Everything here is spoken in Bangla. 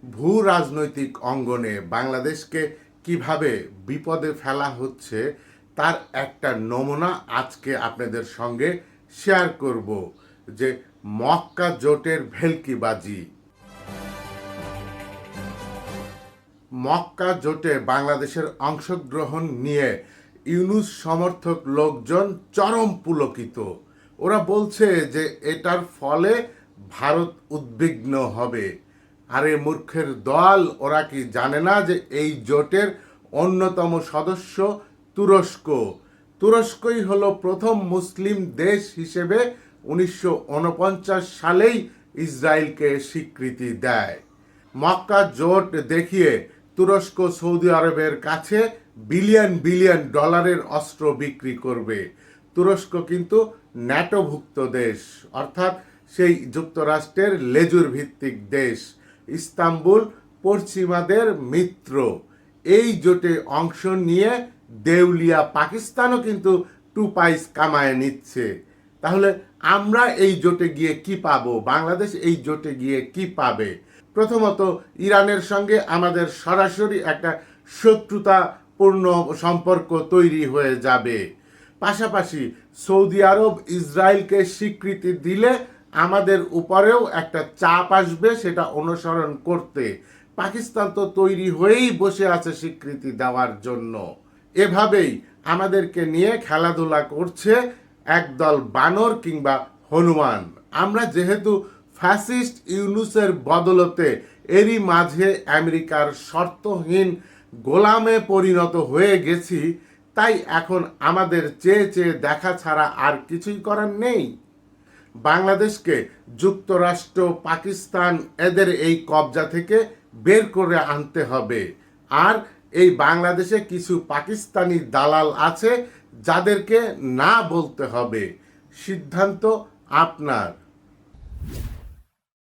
ভূ রাজনৈতিক অঙ্গনে বাংলাদেশকে কিভাবে বিপদে ফেলা হচ্ছে তার একটা নমুনা আজকে আপনাদের সঙ্গে শেয়ার করব, যে মক্কা জোটের ভেলকিবাজি। মক্কা জোটে বাংলাদেশের অংশগ্রহণ নিয়ে ইউনূস সমর্থক লোকজন চরম পুলকিত। ওরা বলছে যে এটার ফলে ভারত উদ্বিগ্ন হবে। আরে মূর্খের দল, ওরা কি জানে না যে এই জোটের অন্যতম সদস্য তুরস্ক? তুরস্কই হলো প্রথম মুসলিম দেশ হিসেবে 1949 সালেই ইসরায়েলকে স্বীকৃতি দেয়। মক্কা জোট দেখিয়ে তুরস্ক সৌদি আরবের কাছে বিলিয়ন বিলিয়ন ডলারের অস্ত্র বিক্রি করবে। তুরস্ক কিন্তু ন্যাটোভুক্ত দেশ, অর্থাৎ সেই যুক্তরাষ্ট্রের লেজুর ভিত্তিক দেশ। ইস্তাম্বুল পশ্চিমাদের মিত্র। এই জোটে অংশ নিয়ে দেউলিয়া পাকিস্তানও কিন্তু টুপাইস কামায় নিচ্ছে। তাহলে আমরা এই জোটে গিয়ে কি পাবো? বাংলাদেশ এই জোটে গিয়ে কি পাবে? প্রথমত, ইরানের সঙ্গে আমাদের সরাসরি একটা শত্রুতাপূর্ণ সম্পর্ক তৈরি হয়ে যাবে। পাশাপাশি সৌদি আরব ইসরায়েলকে স্বীকৃতি দিলে আমাদের উপরেও একটা চাপ আসবে সেটা অনুসরণ করতে। পাকিস্তান তো তৈরি হয়েই বসে আছে স্বীকৃতি দেওয়ার জন্য। এভাবেই আমাদেরকে নিয়ে খেলাধুলা করছে একদল বানর কিংবা হনুমান। আমরা যেহেতু ফ্যাসিস্ট ইউনূসের বদলতে এরই মাঝে আমেরিকার শর্তহীন গোলামে পরিণত হয়ে গেছি, তাই এখন আমাদের চেয়ে চেয়ে দেখা ছাড়া আর কিছুই করার নেই। বাংলাদেশকে যুক্তরাষ্ট্র, পাকিস্তান এদের এই কবজা থেকে বের করে আনতে হবে। আর এই বাংলাদেশে কিছু পাকিস্তানি দালাল আছে যাদেরকে না বলতে হবে। সিদ্ধান্ত আপনার।